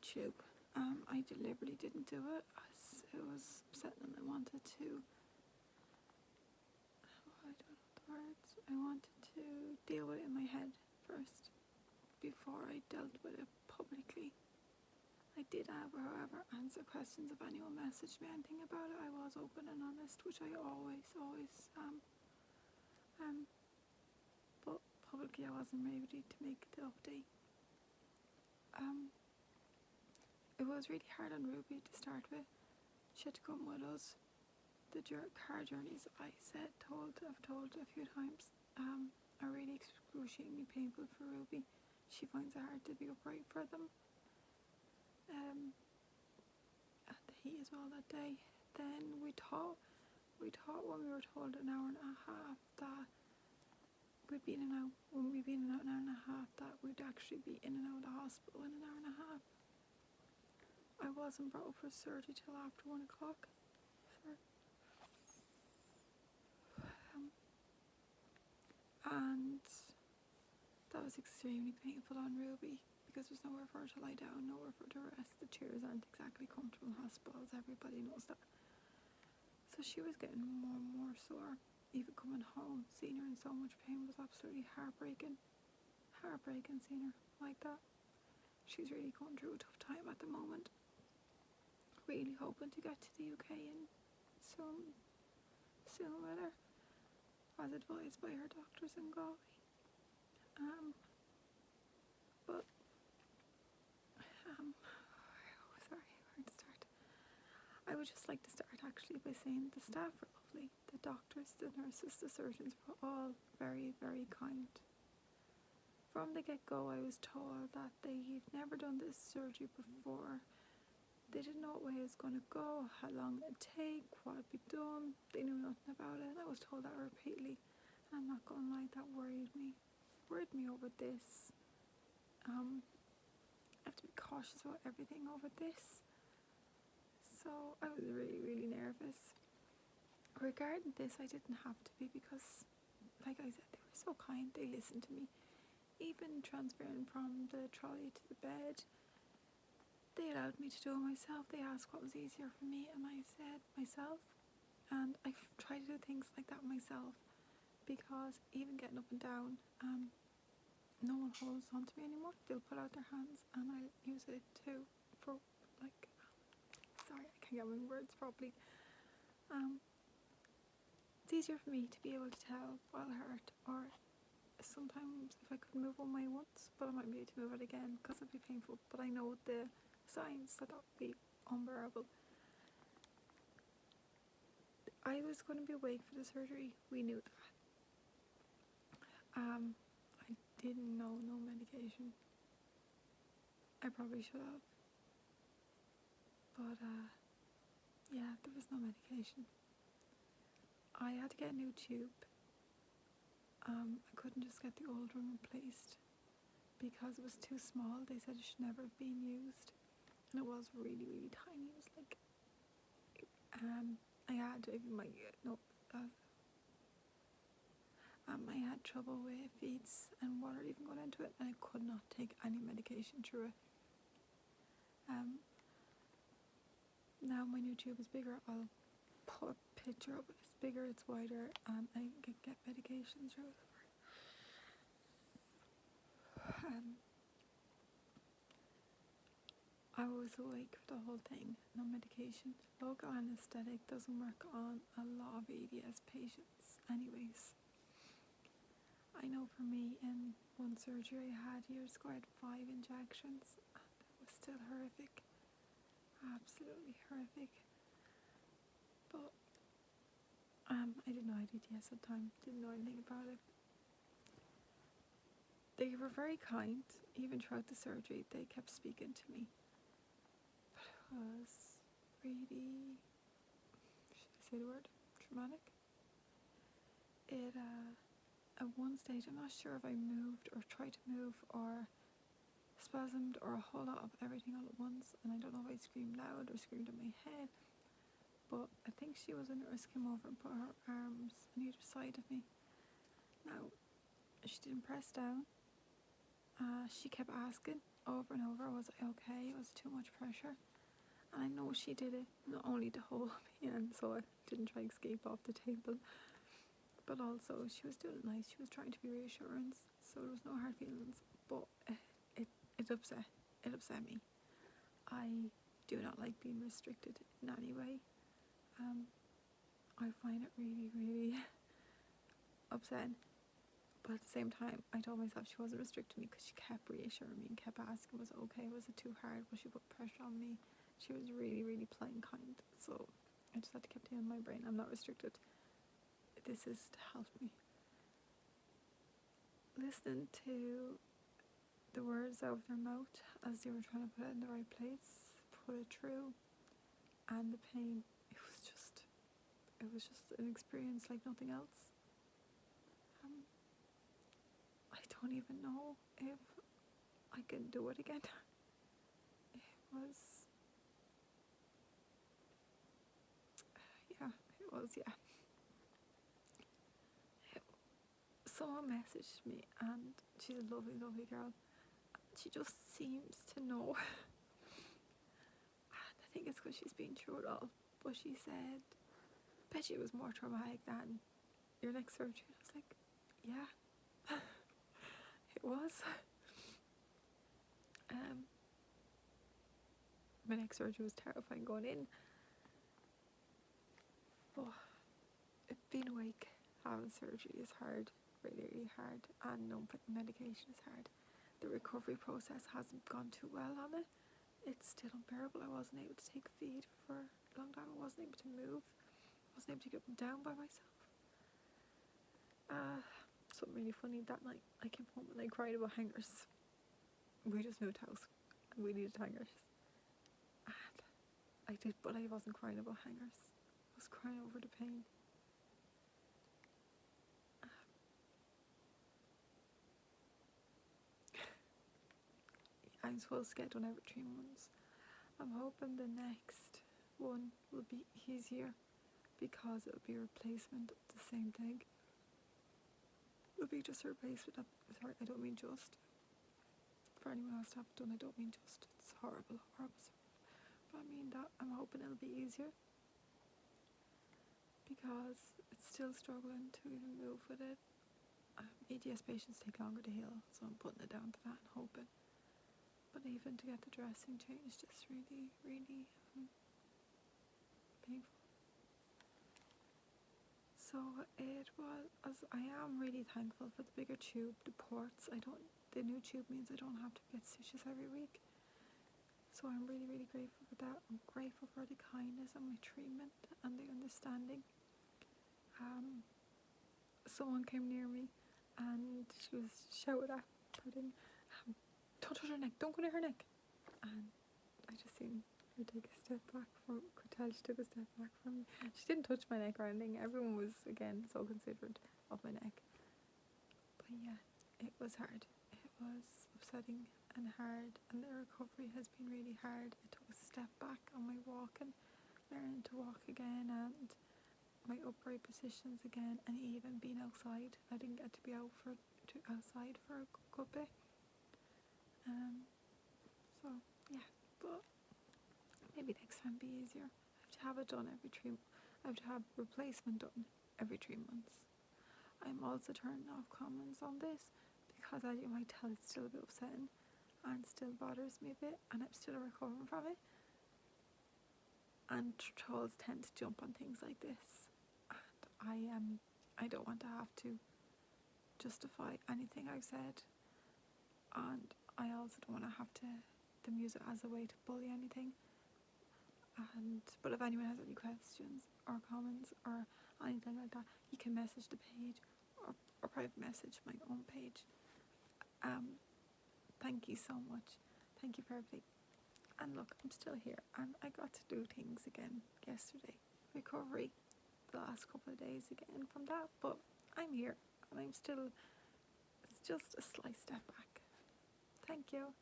tube. I deliberately didn't do it. It was upsetting and I wanted to, I don't know the words, I wanted to deal with it in my head first before I dealt with it publicly. I did, however, answer questions if anyone messaged me anything about it. I was open and honest, which I always am. But publicly I wasn't ready to make the update. It was really hard on Ruby to start with. She had to come with us. The car journeys I've told a few times are really excruciatingly painful for Ruby. She finds it hard to be upright for them. And the heat as well that day. Then we thought when we were told an hour and a half that we'd be in and out. When we'd be in and out an hour and a half, that we'd actually be in and out of the hospital in an hour and a half. I wasn't brought up for surgery till after 1 o'clock. And that was extremely painful on Ruby because there's nowhere for her to lie down, nowhere for her to rest. The chairs aren't exactly comfortable in hospitals, everybody knows that. So she was getting more and more sore. Even coming home, seeing her in so much pain was absolutely heartbreaking. Seeing her like that. She's really going through a tough time at the moment. Really hoping to get to the UK and soon with her, as advised by her doctors in Galway. Sorry, where to start? I would just like to start actually by saying the staff were lovely. The doctors, the nurses, the surgeons were all very, very kind. From the get-go, I was told that they'd never done this surgery before. They didn't know what way it was going to go, how long it'd take, what would be done. They knew nothing about it. I was told that repeatedly. And I'm not going to lie, that worried me. Worried me over this. I have to be cautious about everything over this. So I was really, really nervous. Regarding this, I didn't have to be because, like I said, they were so kind. They listened to me. Even transferring from the trolley to the bed, they allowed me to do it myself. They asked what was easier for me, and I said myself. And I try to do things like that myself, because even getting up and down, no one holds on to me anymore. They'll put out their hands, and I use it too for sorry, I can't get my words properly. It's easier for me to be able to tell what hurt, or sometimes if I couldn't move one way once, but I might be able to move it again because it'd be painful. But I know the signs that would be unbearable. I was going to be awake for the surgery. We knew that. I didn't know no medication. I probably should have. But yeah, there was no medication. I had to get a new tube. I couldn't just get the old one replaced because it was too small. They said it should never have been used. And it was really, really tiny. It was like, I had I had trouble with feeds and water even going into it, and I could not take any medication through it. Now my new tube is bigger. I'll put a picture of it. It's bigger, it's wider, and I can get medication through it. I was awake for the whole thing. No medication. Local anesthetic doesn't work on a lot of EDS patients anyways. I know for me, in one surgery I had years ago, I had 5 injections, and it was still horrific. Absolutely horrific. But I didn't know I had EDS at the time. Didn't know anything about it. They were very kind. Even throughout the surgery, they kept speaking to me. But it was really, should I say the word, traumatic. It at one stage, I'm not sure if I moved or tried to move or spasmed or a whole lot of everything all at once, and I don't know if I screamed loud or screamed in my head, but I think she was a nurse, came over and put her arms on either side of me. Now, she didn't press down, She kept asking over and over, was I okay? Was it too much pressure? And I know she did it not only to hold me in, so I didn't try to escape off the table, but also she was doing it nice. She was trying to be reassurance, so there was no hard feelings. But it upset me. I do not like being restricted in any way. I find it really, really upsetting. But at the same time, I told myself she wasn't restricting me because she kept reassuring me and kept asking, was it okay? Was it too hard? Was she put pressure on me? She was really, really polite and kind. So I just had to keep it in my brain. I'm not restricted. This is to help me. Listening to the words out of their mouth as they were trying to put it in the right place, put it through, and the pain, it was just an experience like nothing else. I don't even know if I can do it again. It was, yeah. Someone messaged me, and she's a lovely, lovely girl. She just seems to know. And I think it's because she's been through it all. But she said, I bet you it was more traumatic than your next surgery. I was like, yeah, it was. My next surgery was terrifying going in. Oh, being awake, having surgery is hard, really, really hard, and putting medication is hard. The recovery process hasn't gone too well on it. It's still unbearable. I wasn't able to take a feed for a long time. I wasn't able to move. I wasn't able to get up and down by myself. Something really funny, that night I came home and I cried about hangers. We just moved house and we needed hangers. And I did, but I wasn't crying about hangers. I was crying over the pain. I'm supposed to get done every 3 months. I'm hoping the next one will be easier because it'll be a replacement of the same thing. It'll be just a replacement of, sorry, I don't mean just. For anyone else to have it done, I don't mean just. It's horrible. But I mean that I'm hoping it'll be easier because it's still struggling to even move with it. EDS patients take longer to heal, so I'm putting it down to that and hoping. But even to get the dressing changed is really, really painful. So it was, I am really thankful for the bigger tube, the ports. The new tube means I don't have to get stitches every week. So I'm really, really grateful for that. I'm grateful for the kindness and my treatment and the understanding. Someone came near me and she was shouting at, don't touch her neck, don't go near her neck. And I just seen her take a step back could tell she took a step back from me. She didn't touch my neck or anything. Everyone was, again, so considerate of my neck. But yeah, it was hard. It was upsetting and hard, and the recovery has been really hard. I took a step back on my walking, learning to walk again, and my upright positions again, and even being outside. I didn't get to be outside for a good bit. So yeah, but maybe next time be easier. I have to have it done every 3 months. I have to have replacement done every 3 months. I'm also turning off comments on this because, as you might tell, it's still a bit upsetting and still bothers me a bit, and I'm still recovering from it. And trolls tend to jump on things like this, and I don't want to have to justify anything I've said, and I also don't want to have to use it as a way to bully anything. But if anyone has any questions or comments or anything like that, you can message the page or private message my own page. Thank you so much. Thank you for everything. And look, I'm still here, and I got to do things again yesterday. Recovery the last couple of days again from that, but I'm here, and it's just a slight step back. Thank you.